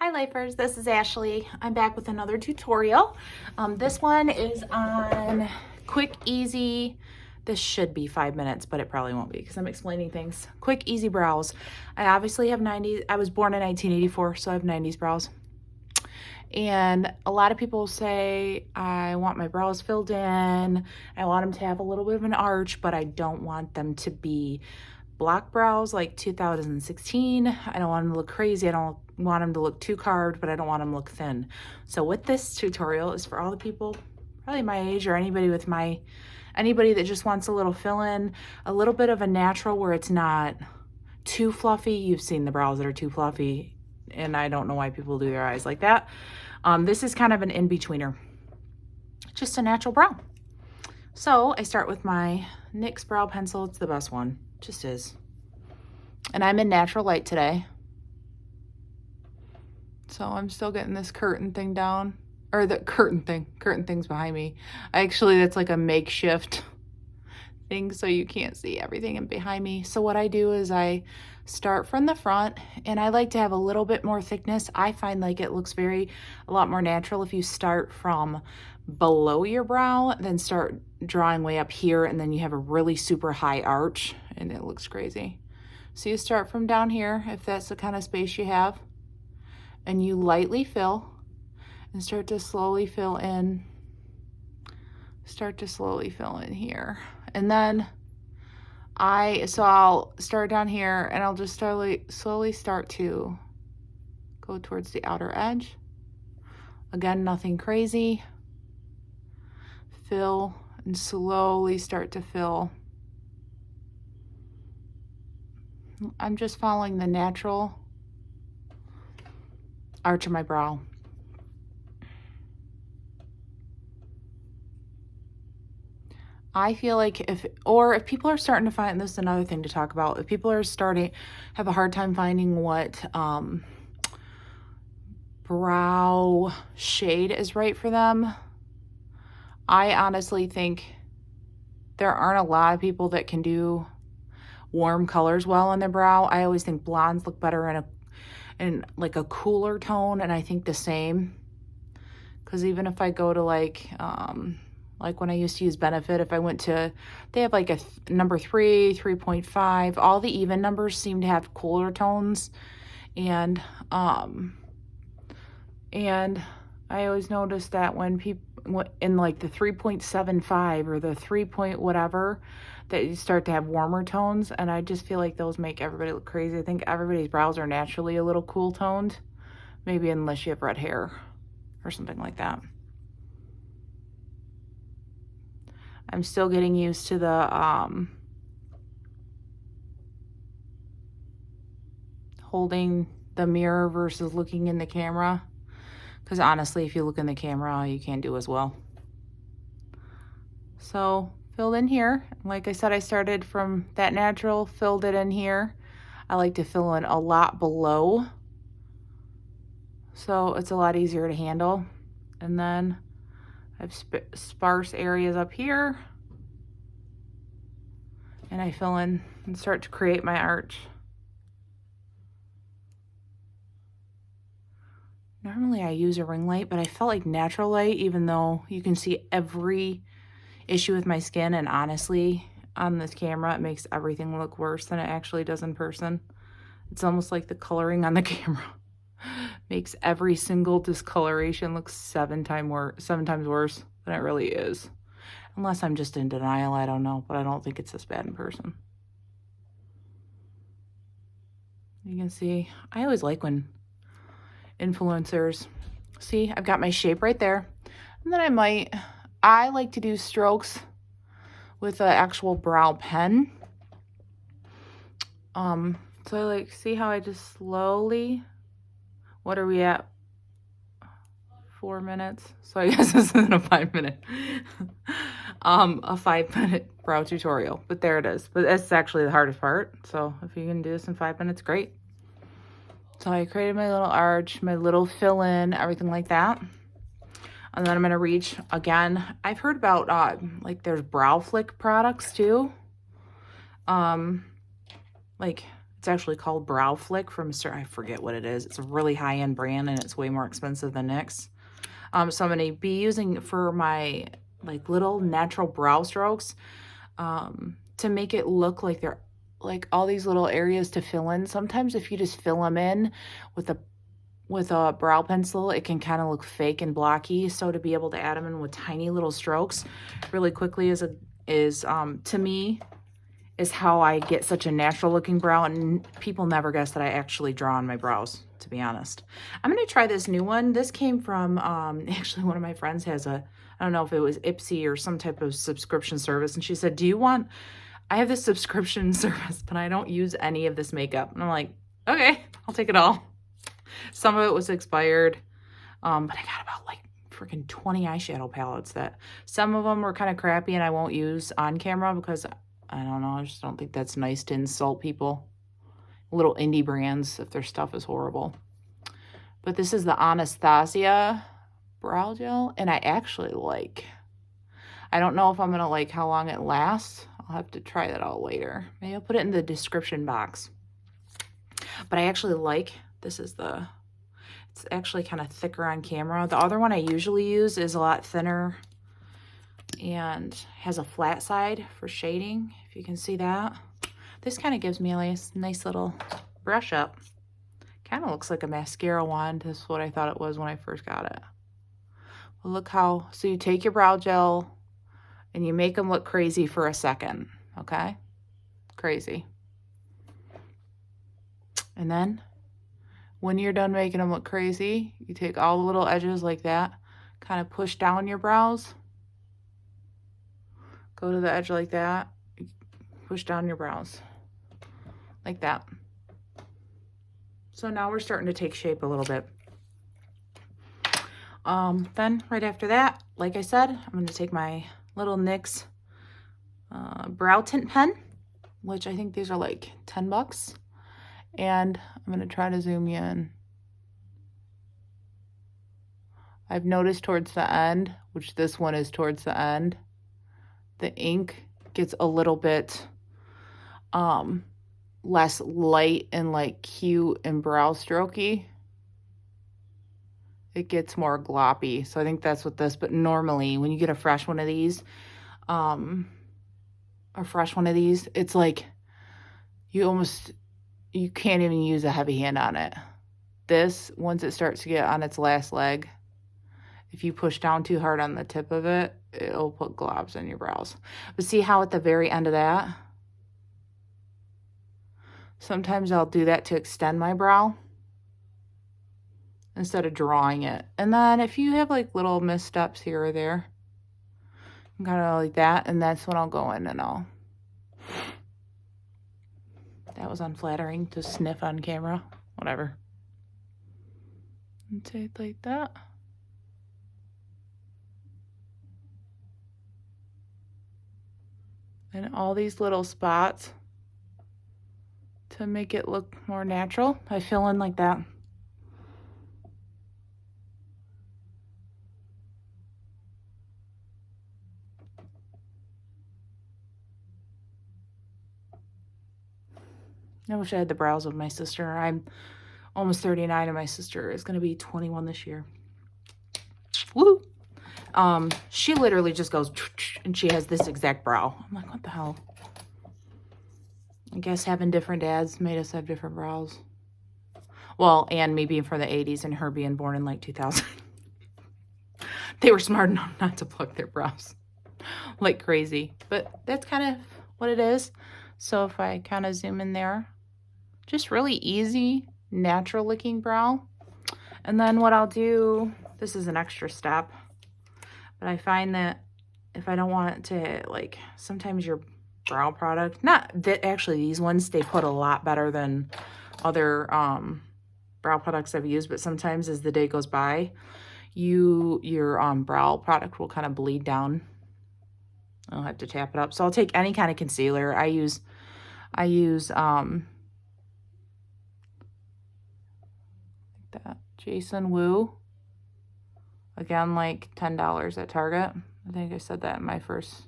Hi Lifers, this is Ashley. I'm back with another tutorial. This one is on quick, easy, this should be 5 minutes, but it probably won't be because I'm explaining things. Quick, easy brows. I obviously have 90s, I was born in 1984, so I have 90s brows. And a lot of people say, I want my brows filled in, I want them to have a little bit of an arch, but I don't want them to be block brows like 2016. I don't want them to look crazy. I don't want them to look too carved, but I don't want them to look thin. So what this tutorial is for all the people, probably my age or anybody that just wants a little fill in, a little bit of a natural where it's not too fluffy. You've seen the brows that are too fluffy, and I don't know why people do their eyes like that. This is kind of an in-betweener, just a natural brow. So I start with my NYX brow pencil. It's the best one, just is. And I'm in natural light today. So I'm still getting this curtain thing down, or the curtain's behind me. Actually, that's like a makeshift thing so you can't see everything behind me. So what I do is I start from the front, and I like to have a little bit more thickness. I find like it looks a lot more natural if you start from below your brow, then start drawing way up here, and then you have a really super high arch, and it looks crazy. So you start from down here, if that's the kind of space you have, and you lightly fill, and start to slowly fill in. Start to slowly fill in here. And then I'll start down here, and I'll just slowly start to go towards the outer edge. Again, nothing crazy. Fill and slowly start to fill. I'm just following the natural arch of my brow. I feel like if people are starting to find, this is another thing to talk about, if people are have a hard time finding what brow shade is right for them, I honestly think there aren't a lot of people that can do warm colors well on their brow. I always think blondes look better in like a cooler tone, and I think the same. Because even if I go to like when I used to use Benefit, if I went to, they have like a number 3, 3.5, all the even numbers seem to have cooler tones. And I always noticed that when people, in like the 3.75 or the 3 point whatever, that you start to have warmer tones, and I just feel like those make everybody look crazy. I think everybody's brows are naturally a little cool toned, maybe unless you have red hair or something like that. I'm still getting used to the holding the mirror versus looking in the camera, because honestly, if you look in the camera, you can't do as well. So filled in here. Like I said, I started from that natural, filled it in here. I like to fill in a lot below, so it's a lot easier to handle. And then I have sparse areas up here, and I fill in and start to create my arch. Normally I use a ring light, but I felt like natural light, even though you can see every issue with my skin, and honestly, on this camera, it makes everything look worse than it actually does in person. It's almost like the coloring on the camera makes every single discoloration look 7 times worse than it really is. Unless I'm just in denial, I don't know, but I don't think it's this bad in person. You can see, I always like when influencers, see, I've got my shape right there. And then I like to do strokes with an actual brow pen. So I like, see how I just slowly, what are we at? 4 minutes. So I guess this isn't a 5 minute, a 5 minute brow tutorial, but there it is. But that's actually the hardest part. So if you can do this in 5 minutes, great. So I created my little arch, my little fill in, everything like that. And then I'm going to reach again. I've heard about, like there's brow flick products too. Like It's actually called Brow Flick from I forget what it is. It's a really high-end brand, and it's way more expensive than NYX. So I'm going to be using for my like little natural brow strokes to make it look like they're like all these little areas to fill in. Sometimes if you just fill them in with a brow pencil, it can kind of look fake and blocky. So to be able to add them in with tiny little strokes really quickly is to me is how I get such a natural looking brow, and people never guess that I actually draw on my brows, to be honest. I'm going to try this new one. This came from, actually one of my friends has I don't know if it was Ipsy or some type of subscription service. And she said, I have this subscription service, but I don't use any of this makeup. And I'm like, okay, I'll take it all. Some of it was expired, but I got about like freaking 20 eyeshadow palettes that some of them were kind of crappy and I won't use on camera because I don't know, I just don't think that's nice to insult people. Little indie brands if their stuff is horrible. But this is the Anastasia brow gel, and I actually like. I don't know if I'm going to like how long it lasts. I'll have to try that out later. Maybe I'll put it in the description box. But I actually like, it's actually kind of thicker on camera. The other one I usually use is a lot thinner and has a flat side for shading, if you can see that. This kind of gives me a nice little brush up. Kind of looks like a mascara wand. That's what I thought it was when I first got it. Well, look how, so you take your brow gel and you make them look crazy for a second, okay? Crazy. And then when you're done making them look crazy, you take all the little edges like that, kind of push down your brows. Go to the edge like that, push down your brows, like that. So now we're starting to take shape a little bit. Then right after that, like I said, I'm going to take my little NYX brow tint pen, which I think these are like 10 bucks. And I'm going to try to zoom you in. I've noticed towards the end, which this one is towards the end, the ink gets a little bit less light and like cute and brow strokey. It gets more gloppy. So I think that's what this, but normally when you get a fresh one of these, it's like you can't even use a heavy hand on it. This, once it starts to get on its last leg, if you push down too hard on the tip of it, it'll put globs in your brows. But see how at the very end of that, sometimes I'll do that to extend my brow instead of drawing it. And then if you have like little missteps here or there, kind of like that, and that's when I'll go in and I'll. That was unflattering to sniff on camera. Whatever. And take it like that. And all these little spots to make it look more natural, I fill in like that. I wish I had the brows of my sister. I'm almost 39 and my sister is going to be 21 this year. Woo! She literally just goes, and she has this exact brow. I'm like, what the hell? I guess having different dads made us have different brows. Well, and me being from the 80s and her being born in like 2000. They were smart enough not to pluck their brows like crazy. But that's kind of what it is. So if I kind of zoom in there, just really easy, natural looking brow. And then what I'll do, this is an extra step, but I find that if I don't want it to, like, sometimes your brow product, not that actually these ones, they put a lot better than other brow products I've used, but sometimes as the day goes by, your brow product will kind of bleed down. I'll have to tap it up. So I'll take any kind of concealer. I use that Jason Wu. Again, like $10 at Target. I think I said that in my first.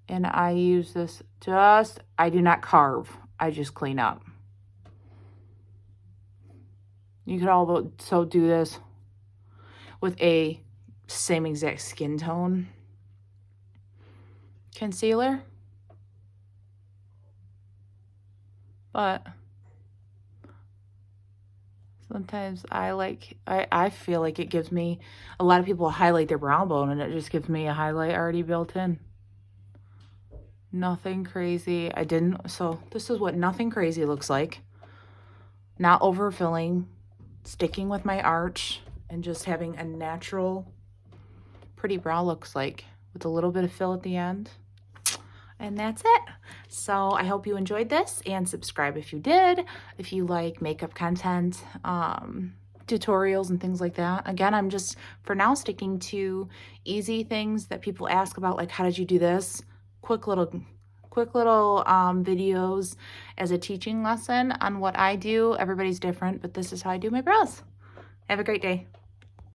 And I use this I do not carve. I just clean up. You could also do this with a same exact skin tone concealer. But sometimes I feel like it gives me, a lot of people highlight their brow bone and it just gives me a highlight already built in. Nothing crazy. So this is what nothing crazy looks like. Not overfilling, sticking with my arch, and just having a natural, pretty brow looks like, with a little bit of fill at the end. And that's it. So I hope you enjoyed this, and subscribe if you did. If you like makeup content, tutorials and things like that. Again, I'm just, for now, sticking to easy things that people ask about, like, how did you do this? Quick little videos as a teaching lesson on what I do. Everybody's different, but this is how I do my brows. Have a great day.